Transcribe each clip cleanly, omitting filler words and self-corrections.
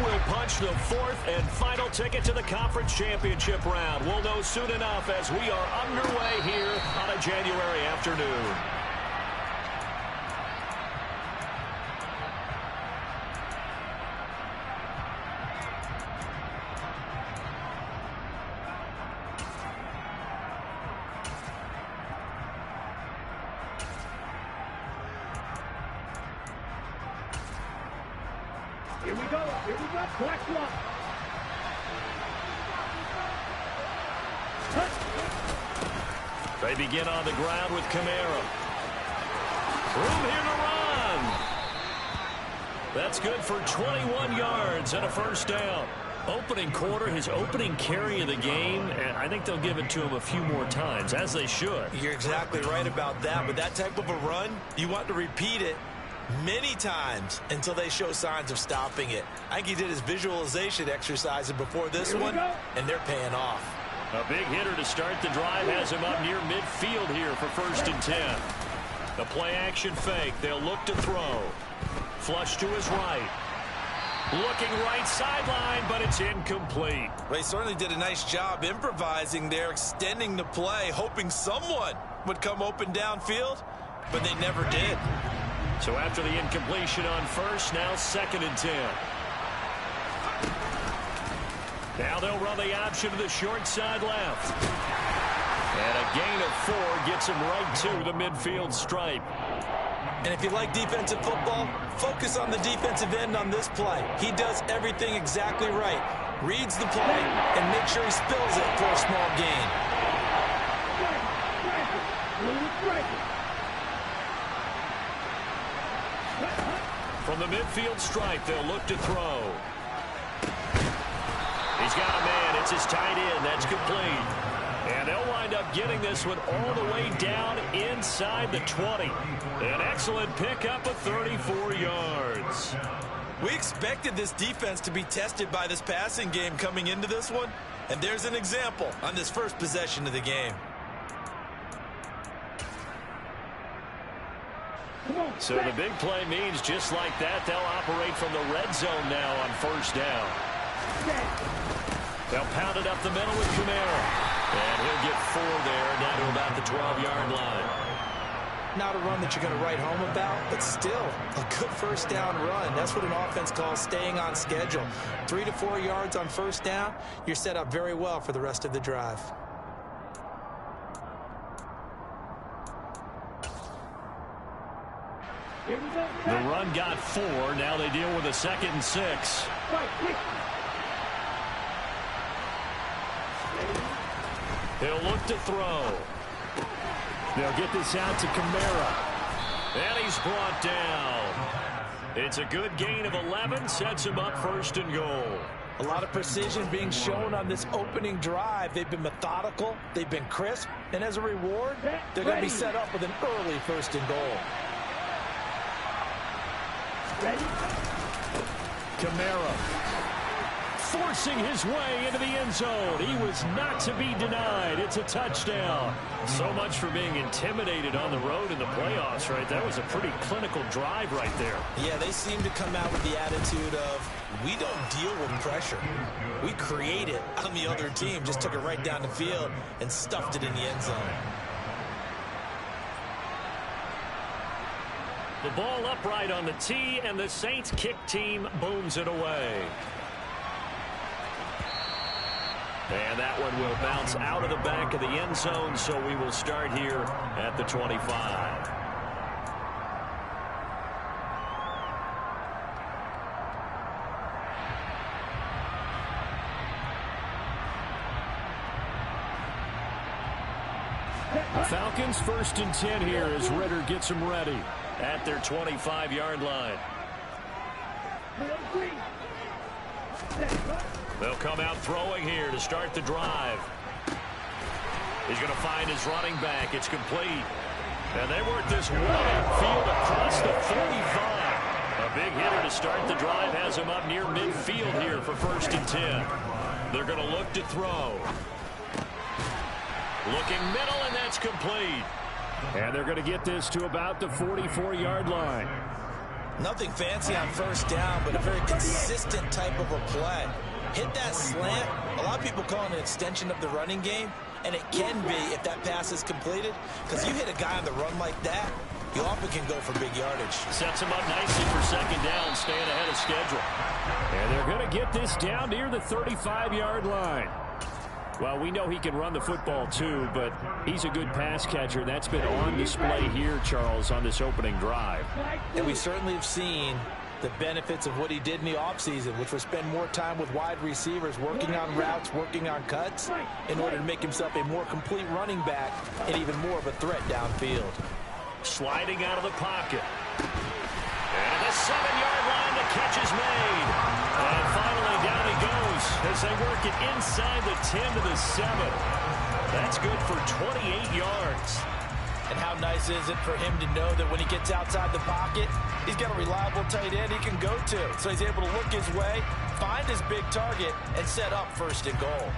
will punch the fourth and final ticket to the conference championship round. We'll know soon enough as we are underway here on a January afternoon. Here we go. Black one. They begin on the ground with Kamara. Room here to run. That's good for 21 yards and a first down. Opening quarter, his opening carry of the game, and I think they'll give it to him a few more times, as they should. You're exactly right about that, but that type of a run, you want to repeat it many times until they show signs of stopping it. I think he did his visualization exercises before this one, and they're paying off. A big hitter to start the drive has him up near midfield here for 1st and 10. The play-action fake. They'll look to throw. Flush to his right. Looking right sideline, but it's incomplete. Well, he certainly did a nice job improvising there, extending the play, hoping someone would come open downfield, but they never did. So after the incompletion on first, now 2nd and 10. Now they'll run the option to the short side left. And a gain of 4 gets him right to the midfield stripe. And if you like defensive football, focus on the defensive end on this play. He does everything exactly right. Reads the play and makes sure he spills it for a small gain. From the midfield stripe, they'll look to throw. He's got a man. It's his tight end. That's complete. And they'll wind up getting this one all the way down inside the 20. An excellent pickup of 34 yards. We expected this defense to be tested by this passing game coming into this one. And there's an example on this first possession of the game. So the big play means just like that, they'll operate from the red zone now on 1st down. They'll pound it up the middle with Kamara. And he'll get 4 there, down to about the 12-yard line. Not a run that you're going to write home about, but still a good 1st down run. That's what an offense calls staying on schedule. 3 to 4 yards on 1st down, you're set up very well for the rest of the drive. The run got 4. Now they deal with a 2nd and 6. He'll look to throw. They'll get this out to Kamara. And he's brought down. It's a good gain of 11. Sets him up 1st and goal. A lot of precision being shown on this opening drive. They've been methodical. They've been crisp. And as a reward, they're going to be set up with an early 1st and goal. Kamara forcing his way into the end zone. He was not to be denied. It's a touchdown. So much for being intimidated on the road in the playoffs, right? That was a pretty clinical drive right there. Yeah, they seem to come out with the attitude of, we don't deal with pressure. We create it on the other team. Just took it right down the field and stuffed it in the end zone. The ball upright on the tee, and the Saints kick team booms it away. And that one will bounce out of the back of the end zone, so we will start here at the 25. Falcons 1st and 10 here as Ritter gets them ready at their 25-yard line. They'll come out throwing here to start the drive. He's going to find his running back. It's complete. And they work this wide field across the 35. A big hitter to start the drive has him up near midfield here for 1st and 10. They're going to look to throw. Looking middle, and that's complete. And they're going to get this to about the 44-yard line. Nothing fancy on first down, but a very consistent type of a play. Hit that slant. A lot of people call it an extension of the running game, and it can be if that pass is completed, because you hit a guy on the run like that, you often can go for big yardage. Sets him up nicely for second down, staying ahead of schedule. And they're going to get this down near the 35-yard line. Well, we know he can run the football too, but he's a good pass catcher. That's been on display here, Charles, on this opening drive. And we certainly have seen the benefits of what he did in the offseason, which was spend more time with wide receivers, working on routes, working on cuts, in order to make himself a more complete running back and even more of a threat downfield. Sliding out of the pocket. And at the 7-yard line, the catch is made. And finally, down he goes as they work it inside the 10 to the 7. That's good for 28 yards. And how nice is it for him to know that when he gets outside the pocket, he's got a reliable tight end he can go to. So he's able to look his way, find his big target, and set up first and goal.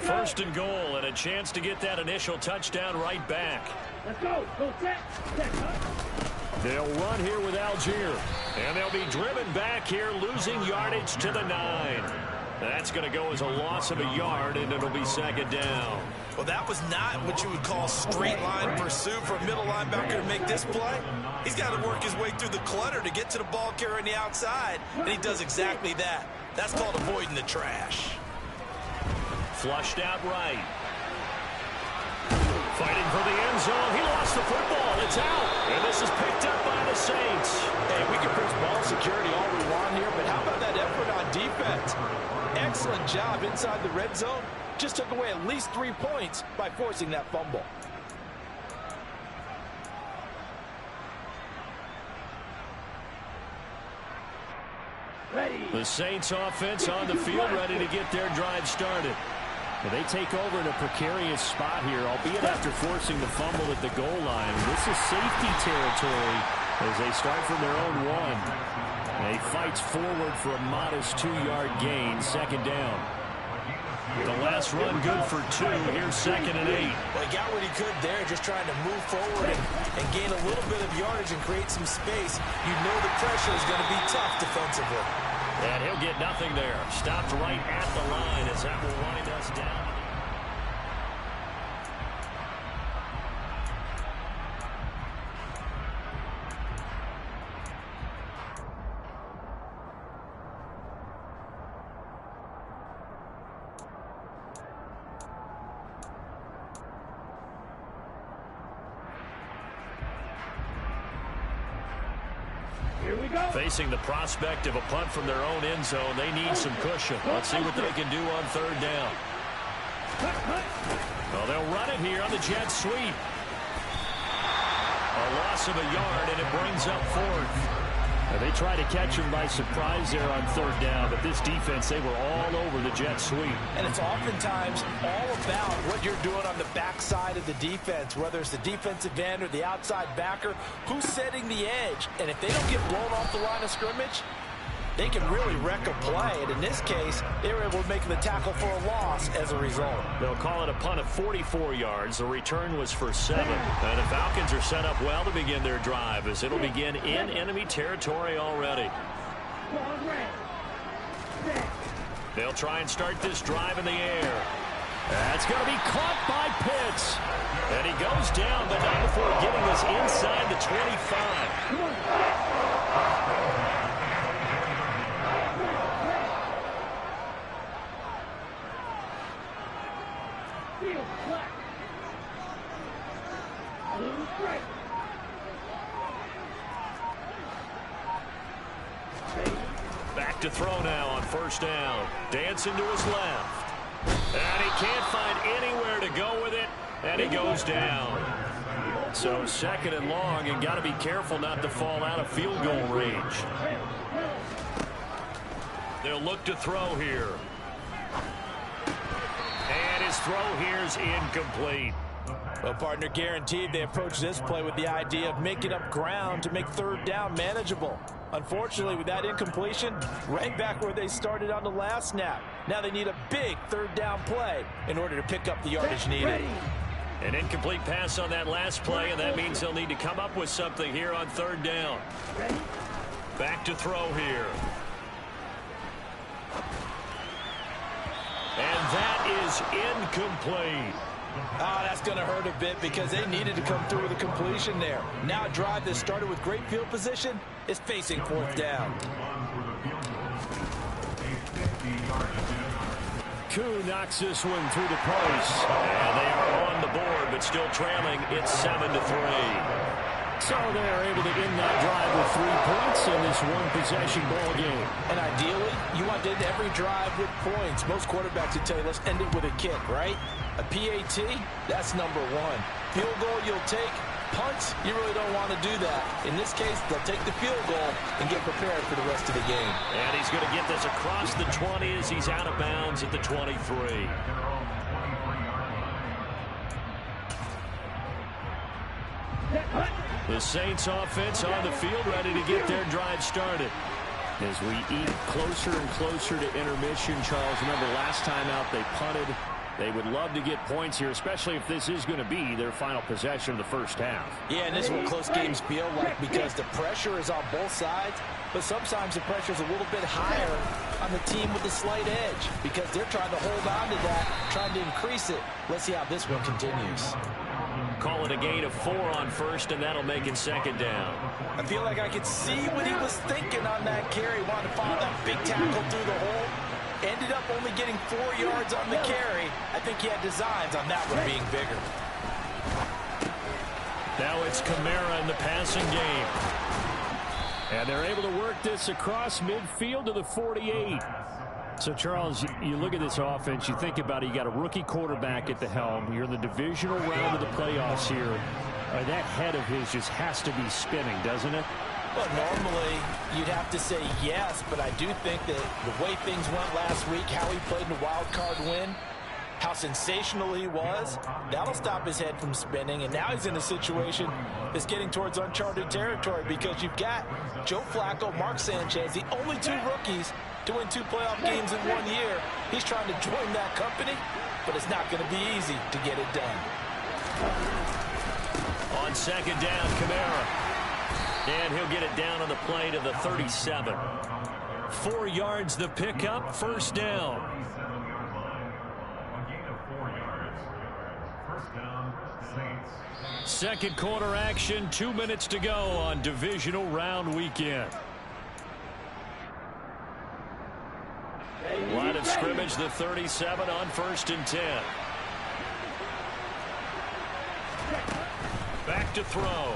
First and goal, and a chance to get that initial touchdown right back. Let's go. Go set. They'll run here with Algier, and they'll be driven back here, losing yardage to the 9. That's going to go as a loss of a yard, and it'll be second down. Well, that was not what you would call straight line pursuit for a middle linebacker to make this play. He's got to work his way through the clutter to get to the ball carrier on the outside, and he does exactly that. That's called avoiding the trash. Flushed out right. Fighting for the end zone. He lost the football. It's out. And this is picked up by the Saints. Hey, we can preach ball security all we want here, but how about that effort on defense? Excellent job inside the red zone. Just took away at least 3 points by forcing that fumble. Ready. The Saints offense on the field, ready to get their drive started. Well, they take over in a precarious spot here, albeit after forcing the fumble at the goal line. This is safety territory as they start from their own 1. He fights forward for a modest 2-yard gain, second down. The last run good for 2. Here's second and 8. Well, he got what he could there, just trying to move forward and gain a little bit of yardage and create some space. You know the pressure is going to be tough defensively. And he'll get nothing there. Stopped right at the line as that will wind us down. Facing the prospect of a punt from their own end zone, they need some cushion. Let's see what they can do on third down. Well, they'll run it here on the jet sweep. A loss of a yard, and it brings up fourth. They tried to catch him by surprise there on third down, but this defense, they were all over the jet sweep. And it's oftentimes all about what you're doing on the backside of the defense, whether it's the defensive end or the outside backer, who's setting the edge. And if they don't get blown off the line of scrimmage, they can really wreck a play. And in this case, they were able to make the tackle for a loss as a result. They'll call it a punt of 44 yards. The return was for 7. And the Falcons are set up well to begin their drive as it'll begin in enemy territory already. They'll try and start this drive in the air. That's going to be caught by Pitts. And he goes down, but not before getting this inside the 25. Back to throw now on first down. Dancing to his left. And he can't find anywhere to go with it. And he goes down. So second and long, and got to be careful not to fall out of field goal range. They'll look to throw here. And his throw here is incomplete. Well, partner, guaranteed they approach this play with the idea of making up ground to make third down manageable. Unfortunately, with that incompletion, right back where they started on the last snap. Now they need a big third down play in order to pick up the yardage needed. An incomplete pass on that last play, and that means they'll need to come up with something here on third down. Back to throw here. And that is incomplete. Oh, that's going to hurt a bit because they needed to come through with a completion there. Now a drive that started with great field position is facing fourth down. Koo knocks this one through the post. And they are on the board, but still trailing. It's 7-3. So they're able to end that drive with 3 points in this one-possession ball game. And ideally, you want to end every drive with points. Most quarterbacks would tell you, let's end it with a kick, right? A PAT, that's number 1. Field goal you'll take. Punts, you really don't want to do that. In this case, they'll take the field goal and get prepared for the rest of the game. And he's going to get this across the 20 as he's out of bounds at the 23. The Saints offense on the field ready to get their drive started. As we eat closer and closer to intermission, Charles, remember last time out they punted. They would love to get points here, especially if this is going to be their final possession of the first half. Yeah, and this is what close games feel like because the pressure is on both sides, but sometimes the pressure is a little bit higher on the team with the slight edge because they're trying to hold on to that, trying to increase it. Let's see how this one continues. Call it a gain of 4 on first, and that'll make it second down. I feel like I could see what he was thinking on that carry. Wanted to follow that big tackle through the hole. Ended up only getting 4 yards on the carry. I think he had designs on that one being bigger. Now it's Kamara in the passing game. And they're able to work this across midfield to the 48. So, Charles, you look at this offense, you think about it, you got a rookie quarterback at the helm. You're in the divisional round of the playoffs here. That head of his just has to be spinning, doesn't it? Well, normally you'd have to say yes, but I do think that the way things went last week, how he played in the wild card win, how sensational he was, that'll stop his head from spinning. And now he's in a situation that's getting towards uncharted territory because you've got Joe Flacco, Mark Sanchez, the only 2 rookies to win 2 playoff games in 1 year. He's trying to join that company, but it's not going to be easy to get it done. On second down, Kamara. And he'll get it down on the play to the 37. 4 yards the pickup, first down. Second quarter action, 2 minutes to go on divisional round weekend. Line of scrimmage, the 37 on 1st and 10. Back to throw.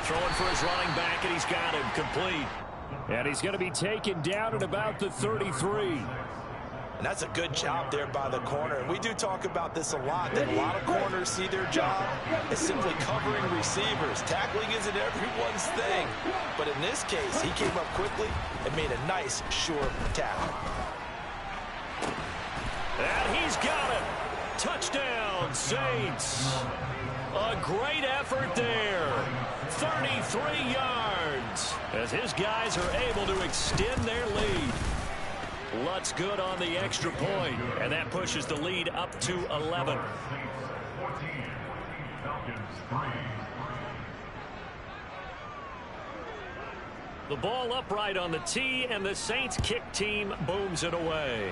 Throwing for his running back, and he's got him complete. And he's going to be taken down at about the 33. And that's a good job there by the corner. And we do talk about this a lot, that a lot of corners see their job as simply covering receivers. Tackling isn't everyone's thing. But in this case, he came up quickly and made a nice, sure tackle. And he's got it. Touchdown, Saints. A great effort there. 33 yards as his guys are able to extend their lead. Lutz good on the extra point, and that pushes the lead up to 11. The ball upright on the tee, and the Saints kick team booms it away.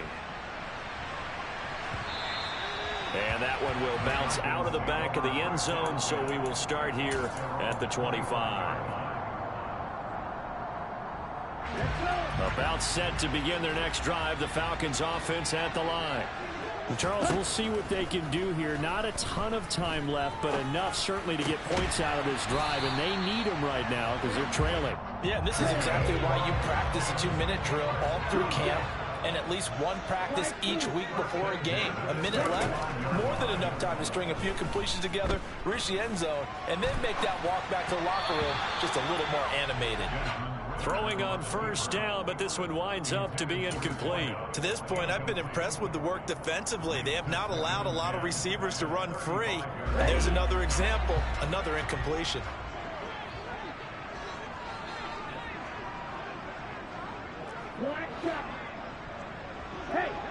And that one will bounce out of the back of the end zone, so we will start here at the 25. About set to begin their next drive, the Falcons offense at the line. And Charles, we'll see what they can do here. Not a ton of time left, but enough certainly to get points out of this drive, and they need them right now because they're trailing. Yeah, this is exactly why you practice a 2-minute drill all through camp. And at least one practice each week before a game. A minute left, more than enough time to string a few completions together, reach the end zone, and then make that walk back to the locker room just a little more animated. Throwing on first down, but this one winds up to be incomplete. To this point, I've been impressed with the work defensively. They have not allowed a lot of receivers to run free. And there's another example, another incompletion.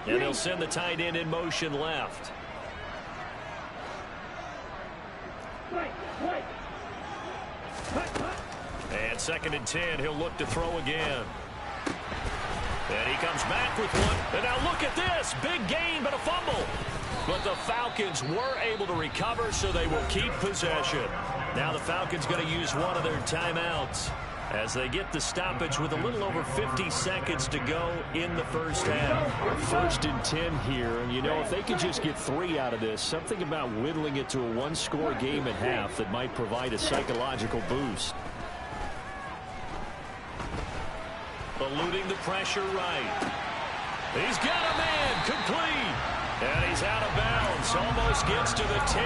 And they'll send the tight end in motion left. 2nd and 10. He'll look to throw again. And he comes back with one. And now look at this. Big gain, but a fumble. But the Falcons were able to recover, so they will keep possession. Now the Falcons going to use one of their timeouts as they get the stoppage with a little over 50 seconds to go in the first half. 1st and 10 here, and you know, if they could just get 3 out of this, something about whittling it to a one-score game at half that might provide a psychological boost. Eluding the pressure right. He's got a man complete. And he's out of bounds. Almost gets to the 10.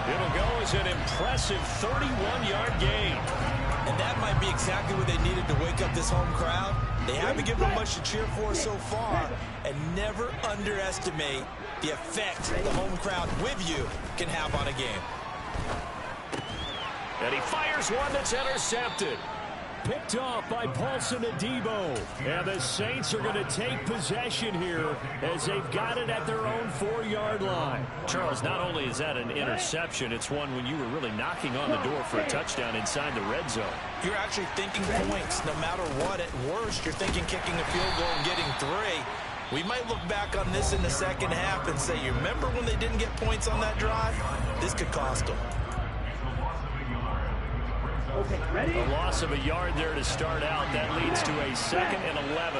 It'll go as an impressive 31-yard gain. And that might be exactly what they needed to wake up this home crowd. They haven't given them much to cheer for so far. And never underestimate the effect the home crowd with you can have on a game. And he fires one that's intercepted. Picked off by Paulson Adebo. And the Saints are going to take possession here as they've got it at their own 4-yard line. Charles, not only is that an interception, it's one when you were really knocking on the door for a touchdown inside the red zone. You're actually thinking points no matter what. At worst, you're thinking kicking a field goal and getting 3. We might look back on this in the second half and say, you remember when they didn't get points on that drive? This could cost them. Okay, ready? A loss of a yard there to start out. That leads to a 2nd and 11.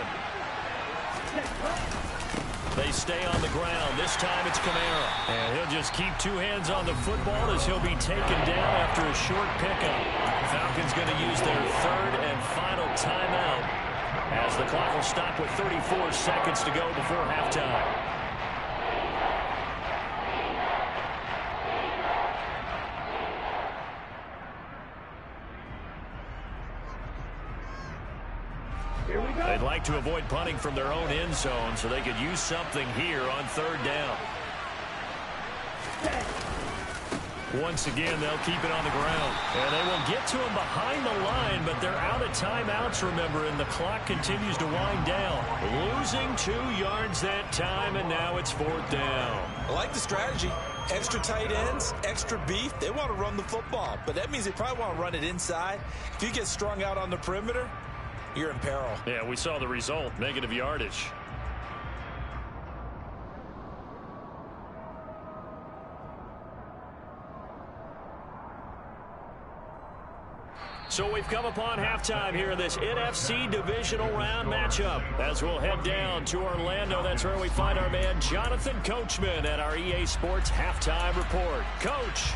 They stay on the ground. This time it's Kamara. And he'll just keep 2 hands on the football as he'll be taken down after a short pickup. Falcons going to use their 3rd and final timeout as the clock will stop with 34 seconds to go before halftime. They'd like to avoid punting from their own end zone so they could use something here on 3rd down. Once again, they'll keep it on the ground. And they will get to him behind the line, but they're out of timeouts, remember, and the clock continues to wind down. Losing 2 yards that time, and now it's 4th down. I like the strategy. Extra tight ends, extra beef. They want to run the football, but that means they probably want to run it inside. If you get strung out on the perimeter, you're in peril. Yeah, we saw the result, negative yardage. So we've come upon halftime here in this NFC divisional round matchup. As we'll head down to Orlando, that's where we find our man Jonathan Coachman at our EA Sports Halftime Report. Coach.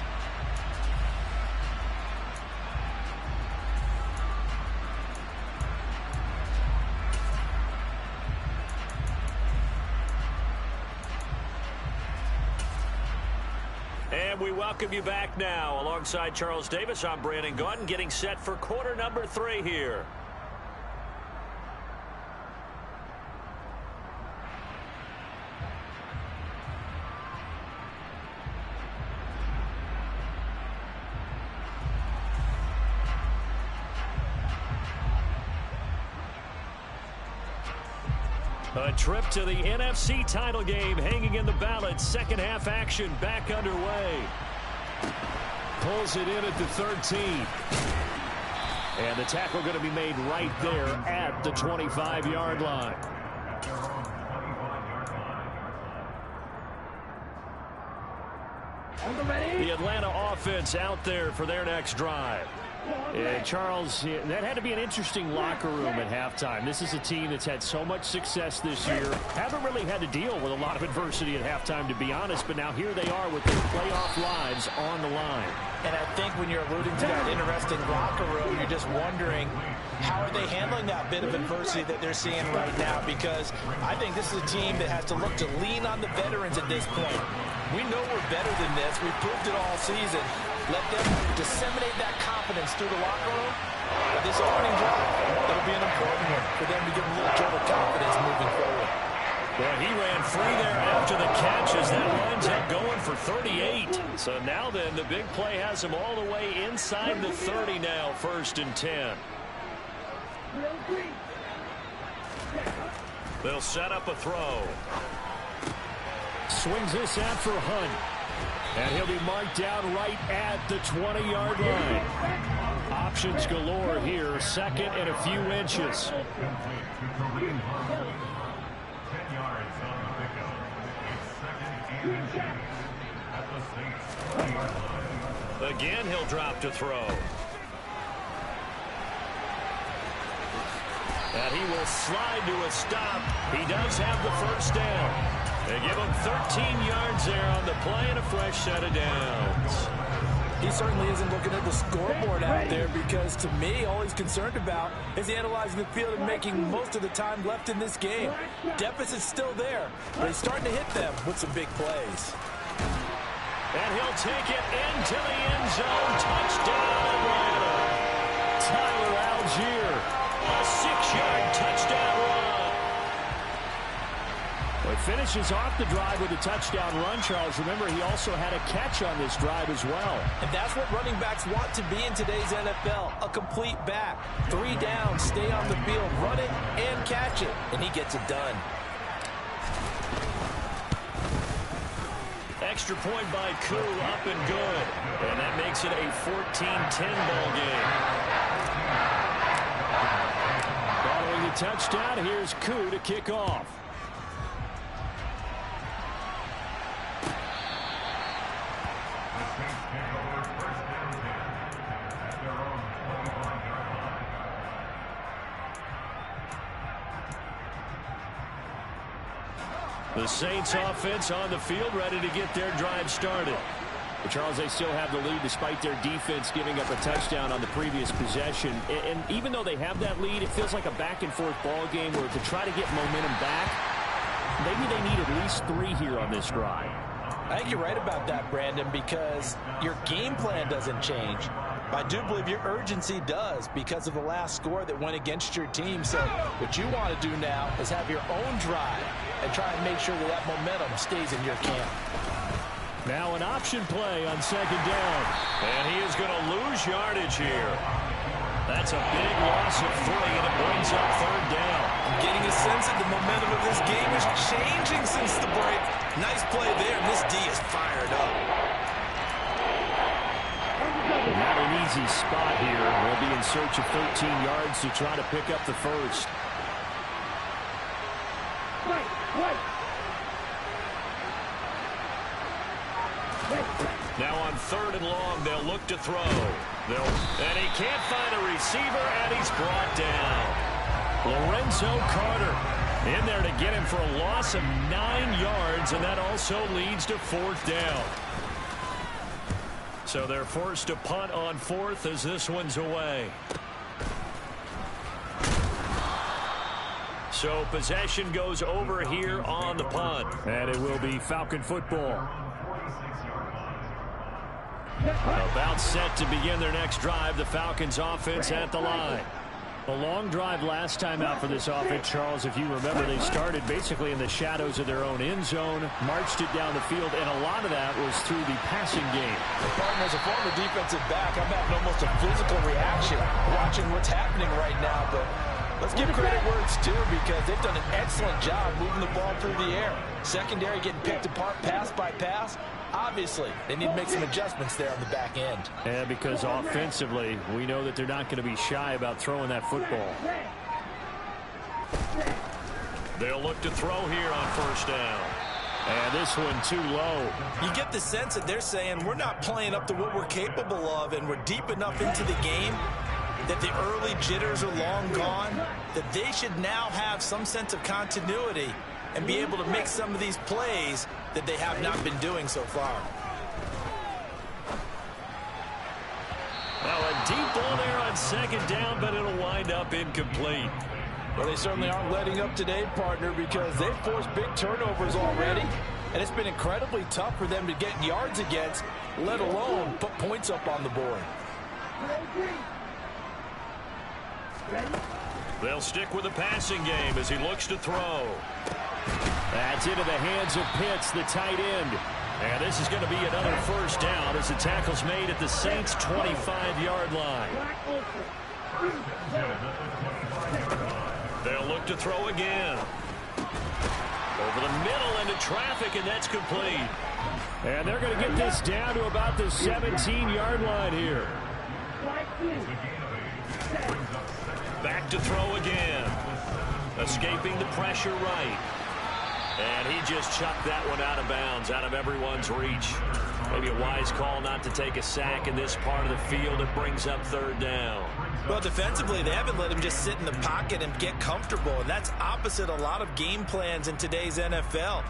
And we welcome you back now. Alongside Charles Davis, I'm Brandon Gaudin, getting set for quarter number 3 here. A trip to the NFC title game hanging in the balance. Second half action back underway. Pulls it in at the 13. And the tackle going to be made right there at the 25-yard line. The Atlanta offense out there for their next drive. And Charles, that had to be an interesting locker room at halftime. This is a team that's had so much success this year. Haven't really had to deal with a lot of adversity at halftime, to be honest. But now here they are with their playoff lives on the line. And I think when you're alluding to that interesting locker room, you're just wondering, how are they handling that bit of adversity that they're seeing right now? Because I think this is a team that has to look to lean on the veterans at this point. We know we're better than this. We've proved it all season. Let them disseminate that confidence through the locker room. But this opening drive, that'll be an important one for them to give them a little jolt of confidence moving forward. Well, he ran free there after the catch as that lines up going for 38. So now then, the big play has him all the way inside the 30 now, 1st and 10. They'll set up a throw. Swings this out for Hunt. And he'll be marked down right at the 20-yard line. Options galore here. Second and a few inches. Again, he'll drop to throw. And he will slide to a stop. He does have the first down. They give him 13 yards there on the play and a fresh set of downs. He certainly isn't looking at the scoreboard out there because, to me, all he's concerned about is analyzing the field and making most of the time left in this game. Deficit's still there, but he's starting to hit them with some big plays. And he'll take it into the end zone. Touchdown, Atlanta. Tyler Algier, a 6-yard touchdown run. Well, he finishes off the drive with a touchdown run, Charles. Remember, he also had a catch on this drive as well. And that's what running backs want to be in today's NFL, a complete back. 3 downs, stay on the field, run it, and catch it, and he gets it done. Extra point by Koo, up and good. And that makes it a 14-10 ball game. Following the touchdown, here's Koo to kick off. The Saints offense on the field, ready to get their drive started. But Charles, they still have the lead despite their defense giving up a touchdown on the previous possession. And even though they have that lead, it feels like a back-and-forth ball game where to try to get momentum back, maybe they need at least 3 here on this drive. I think you're right about that, Brandon, because your game plan doesn't change. I do believe your urgency does because of the last score that went against your team. So what you want to do now is have your own drive and try and make sure that that momentum stays in your camp. Now an option play on second down. And he is going to lose yardage here. That's a big loss of 3, and it brings up third down. I'm getting a sense that the momentum of this game is changing since the break. Nice play there, and this D is fired up. Not an easy spot here. We'll be in search of 13 yards to try to pick up the first. Now on third and long, they'll look to throw. And he can't find a receiver, and he's brought down. Lorenzo Carter in there to get him for a loss of 9 yards, and that also leads to fourth down. So they're forced to punt on fourth as this one's away. So possession goes over here on the punt. And it will be Falcon football. About set to begin their next drive. The Falcons offense at the line. A long drive last time out for this offense, Charles. If you remember, they started basically in the shadows of their own end zone, marched it down the field, and a lot of that was through the passing game. As a former defensive back, I'm having almost a physical reaction watching what's happening right now. But let's give credit where it's due because they've done an excellent job moving the ball through the air. Secondary getting picked apart pass by pass. Obviously, they need to make some adjustments there on the back end. Yeah, because offensively, we know that they're not going to be shy about throwing that football. They'll look to throw here on first down. And this one too low. You get the sense that they're saying we're not playing up to what we're capable of, and we're deep enough into the game that the early jitters are long gone, that they should now have some sense of continuity and be able to make some of these plays that they have not been doing so far. Well, a deep ball there on second down, but it'll wind up incomplete. Well, they certainly aren't letting up today, partner, because they've forced big turnovers already, and it's been incredibly tough for them to get yards against, let alone put points up on the board. They'll stick with the passing game as he looks to throw. That's into the hands of Pitts, the tight end. And this is going to be another first down as the tackle's made at the Saints' 25-yard line. They'll look to throw again. Over the middle into traffic, and that's complete. And they're going to get this down to about the 17-yard line here. Back to throw again. Escaping the pressure right. And he just chucked that one out of bounds, out of everyone's reach. Maybe a wise call not to take a sack in this part of the field. It brings up third down. Well, defensively, they haven't let him just sit in the pocket and get comfortable, and that's opposite a lot of game plans in today's NFL.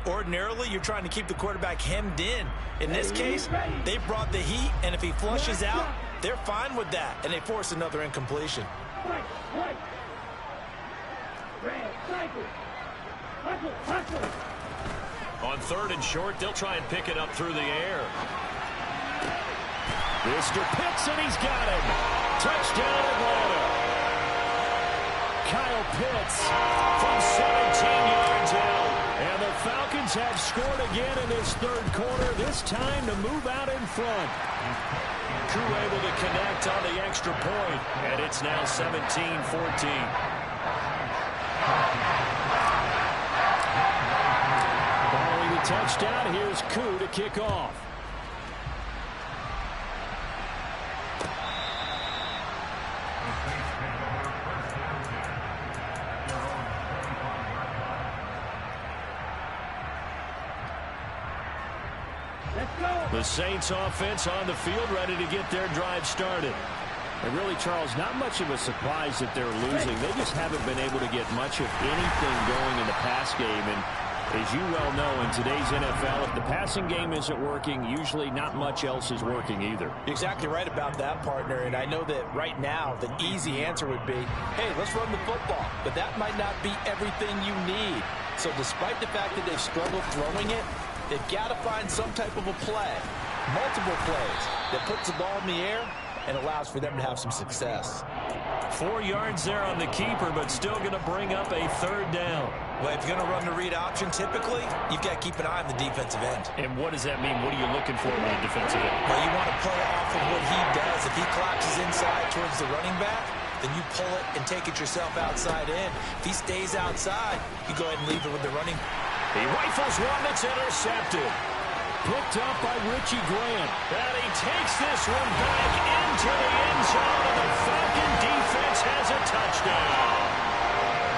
Ordinarily, you're trying to keep the quarterback hemmed in. In this case, they brought the heat, and if he flushes out, they're fine with that, and they force another incompletion. On third and short, they'll try and pick it up through the air. Mr. Pitts, and he's got him. Touchdown, Atlanta. Kyle Pitts from 17 yards out. And the Falcons have scored again in this third quarter, this time to move out in front. Crew able to connect on the extra point, and it's now 17-14. Following the touchdown, here's Koo to kick off. The Saints offense on the field, ready to get their drive started. And really, Charles, not much of a surprise that they're losing. They just haven't been able to get much of anything going in the pass game. And as you well know, in today's NFL, if the passing game isn't working, usually not much else is working either. You're exactly right about that, partner. And I know that right now the easy answer would be, hey, let's run the football. But that might not be everything you need. So despite the fact that they've struggled throwing it, they've got to find some type of a play, multiple plays, that puts the ball in the air and allows for them to have some success. 4 yards there on the keeper, but still going to bring up a third down. Well, if you're going to run the read option, typically, you've got to keep an eye on the defensive end. And what does that mean? What are you looking for in the defensive end? Well, you want to play off of what he does. If he collapses inside towards the running back, then you pull it and take it yourself outside in. If he stays outside, you go ahead and leave it with the running. He rifles one that's intercepted. Picked up by Richie Grant. And he takes this one back into the end zone, and the Falcon defense has a touchdown.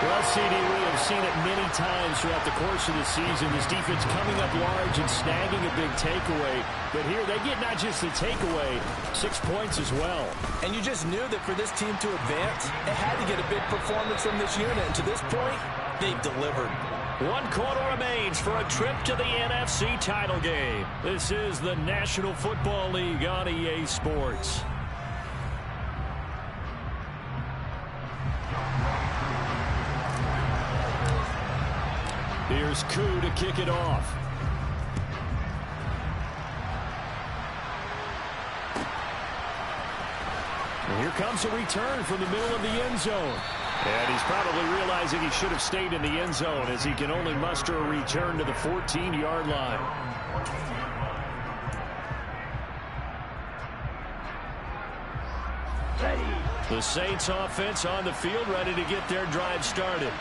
Well, CD, we have seen it many times throughout the course of the season. This defense coming up large and snagging a big takeaway. But here they get not just the takeaway, 6 points as well. And you just knew that for this team to advance, it had to get a big performance from this unit. And to this point, they've delivered. 1 quarter remains for a trip to the NFC title game. This is the National Football League on EA Sports. Here's Koo to kick it off. And here comes a return from the middle of the end zone. And he's probably realizing he should have stayed in the end zone as he can only muster a return to the 14-yard line. The Saints offense on the field ready to get their drive started.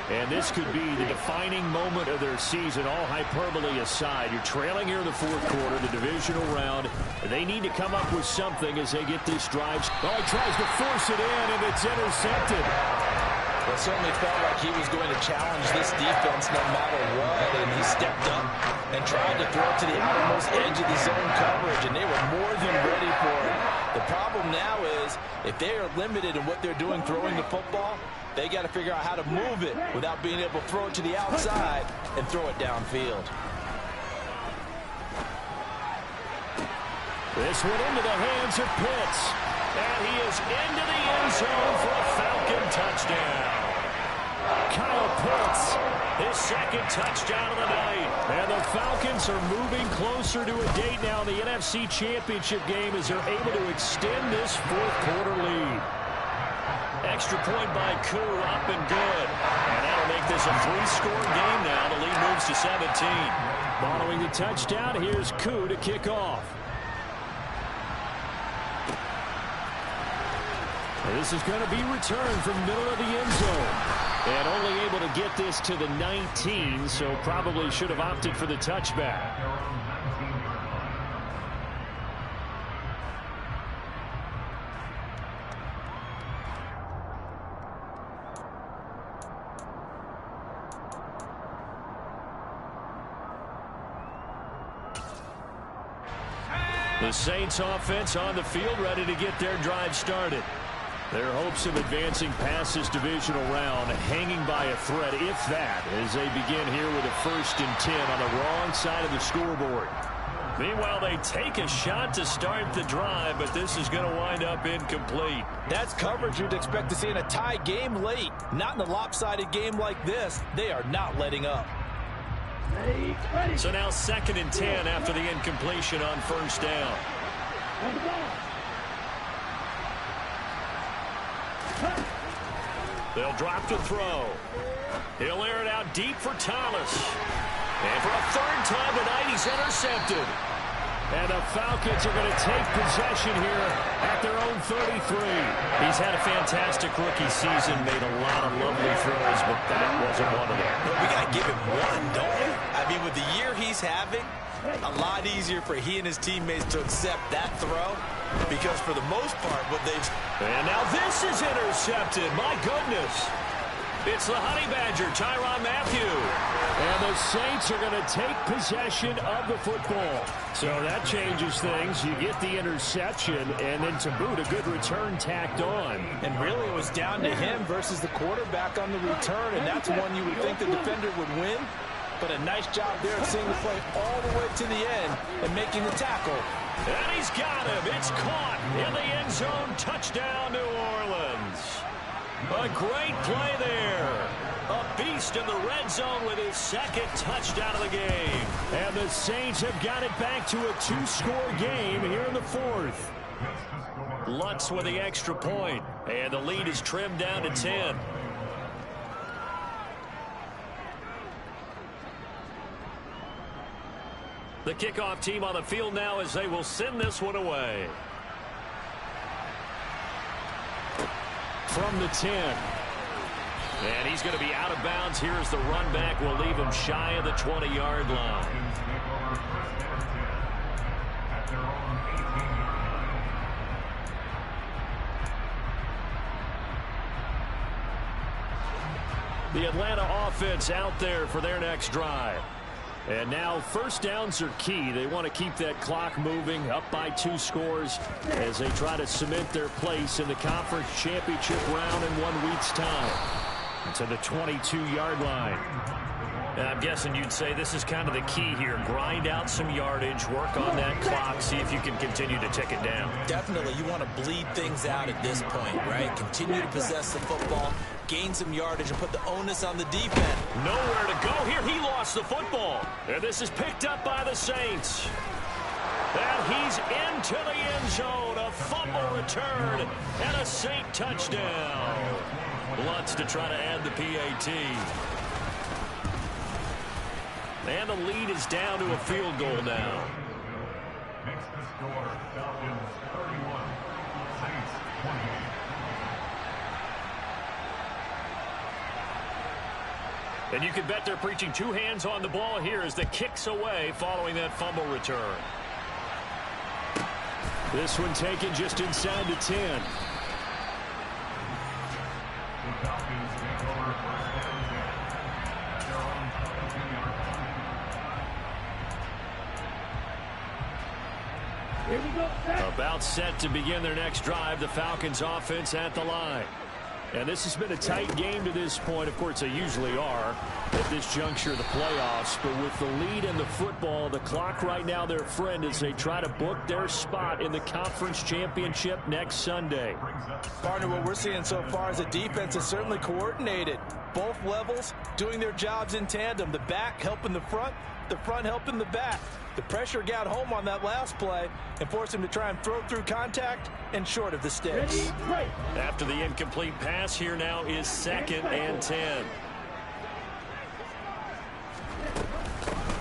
And this could be the defining moment of their season, all hyperbole aside. You're trailing here in the fourth quarter, the divisional round. They need to come up with something as they get this drive. Oh, he tries to force it in, and it's intercepted. Well, it certainly felt like he was going to challenge this defense no matter what, and he stepped up and tried to throw it to the outermost edge of the zone coverage, and they were more than ready for it. The problem now is if they are limited in what they're doing throwing the football, they got to figure out how to move it without being able to throw it to the outside and throw it downfield. This one into the hands of Pitts. And he is into the end zone for a Falcon touchdown. Kyle Pitts, his second touchdown of the night. And the Falcons are moving closer to a date now in the NFC Championship game as they're able to extend this fourth quarter lead. Extra point by Koo, up and good. And that'll make this a 3-score game now. The lead moves to 17. Following the touchdown, here's Koo to kick off. This is going to be returned from the middle of the end zone. And only able to get this to the 19, so probably should have opted for the touchback. The Saints offense on the field, ready to get their drive started. Their hopes of advancing past this divisional round hanging by a thread, if that, as they begin here with a 1st and 10 on the wrong side of the scoreboard. Meanwhile, they take a shot to start the drive, but this is going to wind up incomplete. That's coverage you'd expect to see in a tie game late. Not in a lopsided game like this. They are not letting up. Ready, ready. So now 2nd and 10 after the incompletion on 1st down. On the ball. They'll drop to throw. He'll air it out deep for Thomas. And for a 3rd time tonight, he's intercepted. And the Falcons are going to take possession here at their own 33. He's had a fantastic rookie season, made a lot of lovely throws, but that wasn't one of them. But we got to give him one, don't we? I mean, with the year he's having, a lot easier for he and his teammates to accept that throw, because for the most part, what they've... And now this is intercepted. My goodness. It's the Honey Badger, Tyrann Mathieu. And the Saints are going to take possession of the football. So that changes things. You get the interception, and then to boot, a good return tacked on. And really, it was down to him versus the quarterback on the return, and that's one you would think the defender would win. But a nice job there of seeing the play all the way to the end and making the tackle. And he's got him. It's caught in the end zone. Touchdown, New Orleans. A great play there. A beast in the red zone with his 2nd touchdown of the game. And the Saints have got it back to a 2-score game here in the 4th. Lutz with the extra point. And the lead is trimmed down to 10. The kickoff team on the field now as they will send this one away. From the 10. And he's going to be out of bounds here as the run back will leave him shy of the 20-yard line. The Atlanta offense out there for their next drive. And now 1st downs are key. They want to keep that clock moving up by 2 scores as they try to cement their place in the conference championship round in 1 week's time. To the 22-yard line. And I'm guessing you'd say this is kind of the key here. Grind out some yardage, work on that clock, see if you can continue to tick it down. Definitely, you want to bleed things out at this point, right? Continue to possess the football, gain some yardage, and put the onus on the defense. Nowhere to go here. He lost the football. And this is picked up by the Saints. And he's into the end zone. A fumble return and a Saint touchdown. Lutz to try to add the PAT. And the lead is down to a field goal now. Next to score, Falcons 31, Saints 28. And you can bet they're preaching 2 hands on the ball here as the kick's away following that fumble return. This one taken just inside the 10. The Falcons take over 1st and 10 at their own 22-yard line. Here we go. Set. About set to begin their next drive. The Falcons offense at the line. And this has been a tight game to this point. Of course, they usually are at this juncture of the playoffs. But with the lead in the football, the clock right now their friend as they try to book their spot in the conference championship next Sunday. Partner, what we're seeing so far is the defense is certainly coordinated. Both levels doing their jobs in tandem. The back helping the front helping the back. The pressure got home on that last play and forced him to try and throw through contact and short of the sticks. Ready, break. After the incomplete pass, here now is 2nd and 10.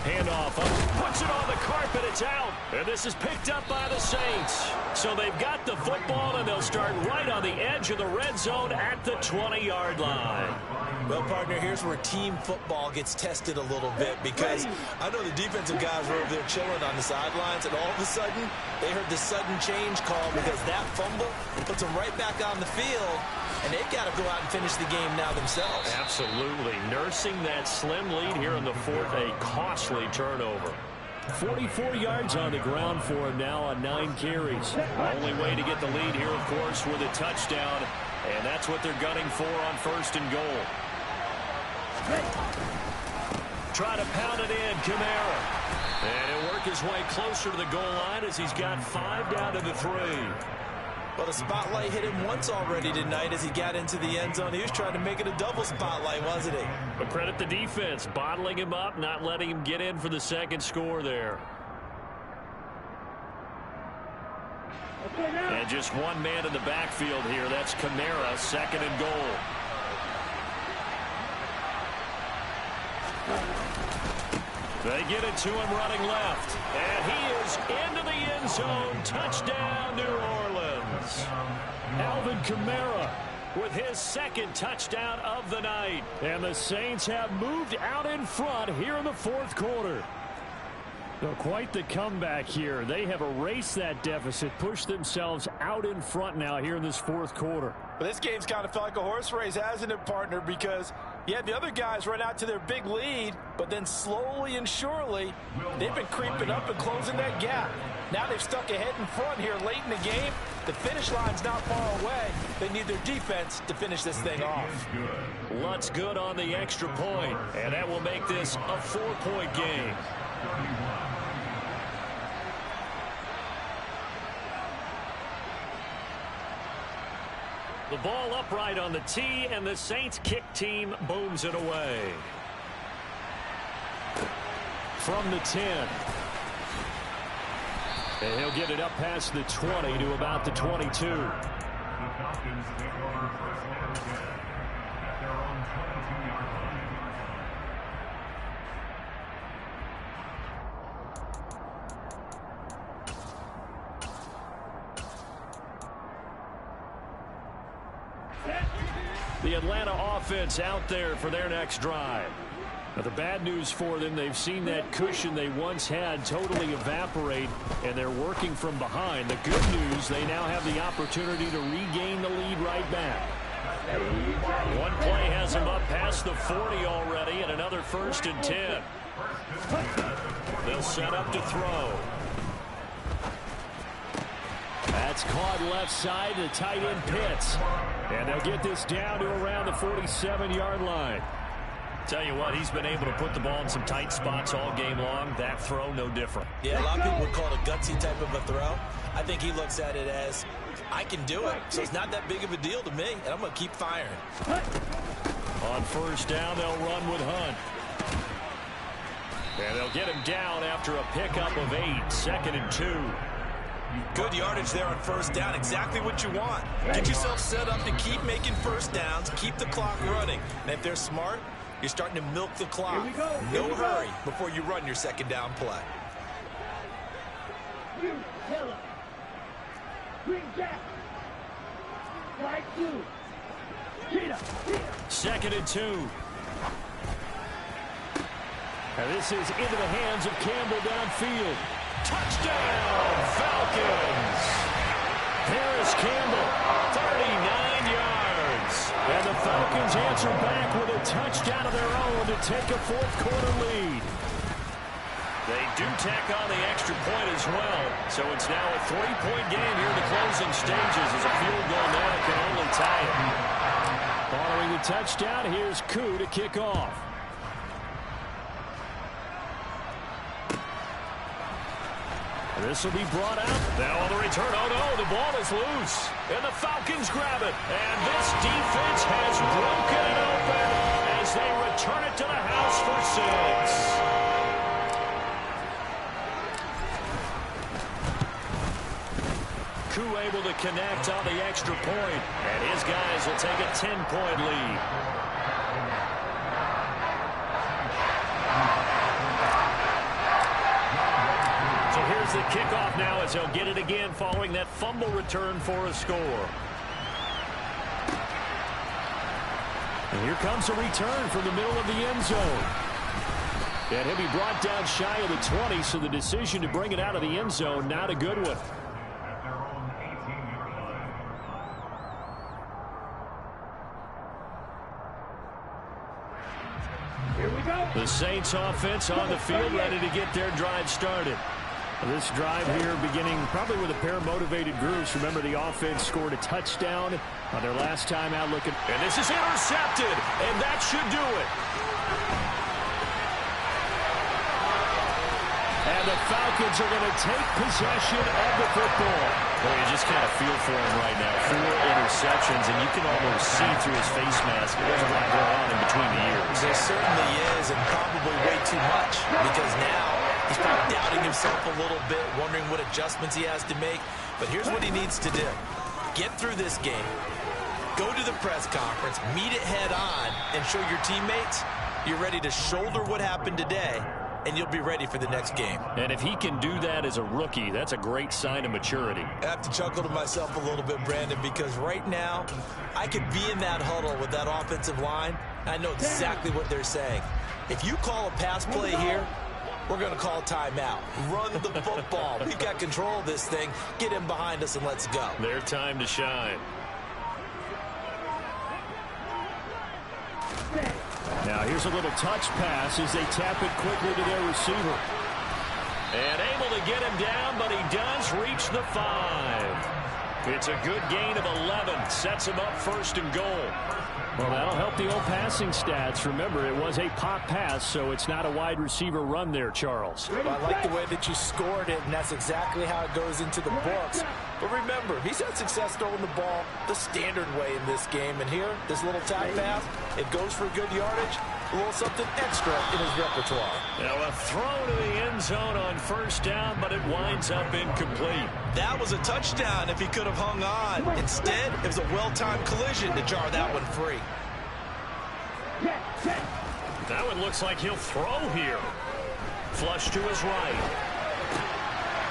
Handoff up, puts it on the carpet, it's out. And this is picked up by the Saints. So they've got the football, and they'll start right on the edge of the red zone at the 20-yard line. Well, partner, here's where team football gets tested a little bit, because I know the defensive guys were over there chilling on the sidelines, and all of a sudden, they heard the sudden change call because that fumble puts them right back on the field, and they've got to go out and finish the game now themselves. Absolutely. Nursing that slim lead here in the 4th, a costly turnover. 44 yards on the ground for him now on 9 carries. Only way to get the lead here, of course, with a touchdown. And that's what they're gunning for on 1st and goal. Try to pound it in, Kamara. And he'll work his way closer to the goal line as he's got 5 down to the 3. Well, the spotlight hit him once already tonight as he got into the end zone. He was trying to make it a double spotlight, wasn't he? But credit the defense, bottling him up, not letting him get in for the second score there. And just one man in the backfield here. That's Kamara, 2nd and goal. They get it to him running left. And he is into the end zone. Touchdown, New Orleans. Alvin Kamara with his 2nd touchdown of the night. And the Saints have moved out in front here in the 4th quarter. So quite the comeback here. They have erased that deficit, pushed themselves out in front now here in this 4th quarter. But this game's kind of felt like a horse race, hasn't it, partner? Because, yeah, the other guys run out to their big lead, but then slowly and surely, they've been creeping up and closing that gap. Now they've stuck ahead in front here late in the game. The finish line's not far away. They need their defense to finish this thing off. Lutz good on the extra point, and that will make this a 4-point game. The ball upright on the tee, and the Saints kick team booms it away. From the 10. And he'll get it up past the 20 to about the 22. The Falcons take over first down again at their own 22-yard line. The Atlanta offense out there for their next drive. Now, the bad news for them, they've seen that cushion they once had totally evaporate, and they're working from behind. The good news, they now have the opportunity to regain the lead right back. One play has them up past the 40 already, and another 1st and 10. They'll set up to throw. That's caught left side, the tight end Pitts. And they'll get this down to around the 47-yard line. Tell you what, he's been able to put the ball in some tight spots all game long. That throw, no different. Yeah, a lot of people would call it a gutsy type of a throw. I think he looks at it as, I can do it, so it's not that big of a deal to me, and I'm going to keep firing. On 1st down, they'll run with Hunt. And they'll get him down after a pickup of 8, 2nd and 2. Good yardage there on 1st down, exactly what you want. Get yourself set up to keep making 1st downs, keep the clock running. And if they're smart, you're starting to milk the clock. No hurry before you run your 2nd down play. You tell him. Bring Jack. Right 2. Cheetah. 2nd and 2. And this is into the hands of Campbell downfield. Touchdown, Falcons! Paris Campbell, 39 yards. And the Falcons answer back with a touchdown of their own to take a 4th quarter lead. They do tack on the extra point as well. So it's now a 3-point game here in the closing stages as a field goal now can only tie it. Following the touchdown, here's Koo to kick off. This will be brought out. Now on the return. Oh, no, the ball is loose. And the Falcons grab it. And this defense has broken it open as they return it to the house for 6. Koo able to connect on the extra point. And his guys will take a 10-point lead. Here's the kickoff now as he'll get it again following that fumble return for a score. And here comes a return from the middle of the end zone. And he'll be brought down shy of the 20, so the decision to bring it out of the end zone, not a good one. At their own 18-yard line. Here we go. The Saints offense on the field, ready to get their drive started. This drive here beginning probably with a pair of motivated groups. Remember, the offense scored a touchdown on their last time out looking. And this is intercepted, and that should do it. And the Falcons are going to take possession of the football. Well, you just kind of feel for him right now. 4 interceptions, and you can almost see through his face mask. There's a lot going on in between the ears. There certainly is, and probably way too much, because now he's probably doubting himself a little bit, wondering what adjustments he has to make. But here's what he needs to do. Get through this game. Go to the press conference, meet it head on, and show your teammates you're ready to shoulder what happened today, and you'll be ready for the next game. And if he can do that as a rookie, that's a great sign of maturity. I have to chuckle to myself a little bit, Brandon, because right now I could be in that huddle with that offensive line. I know exactly what they're saying. If you call a pass play here, we're going to call timeout. Run the football. We've got control of this thing. Get him behind us and let's go. Their time to shine. Now here's a little touch pass as they tap it quickly to their receiver. And able to get him down, but he does reach the 5. It's a good gain of 11. Sets him up 1st and goal. Well, that'll help the old passing stats. Remember, it was a pop pass, so it's not a wide receiver run there, Charles. Well, I like the way that you scored it, and that's exactly how it goes into the books. But remember, he's had success throwing the ball the standard way in this game. And here, this little tap pass, it goes for good yardage, a little something extra in his repertoire. Now a throw to the end zone on 1st down, but it winds up incomplete. That was a touchdown if he could have hung on. Instead, it was a well-timed collision to jar that one free. That one looks like he'll throw here. Flush to his right.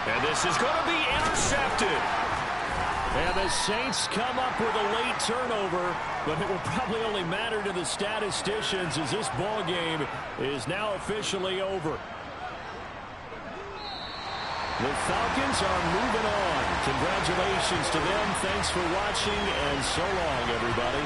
And this is going to be intercepted. And the Saints come up with a late turnover, but it will probably only matter to the statisticians as this ball game is now officially over. The Falcons are moving on. Congratulations to them. Thanks for watching, and so long, everybody.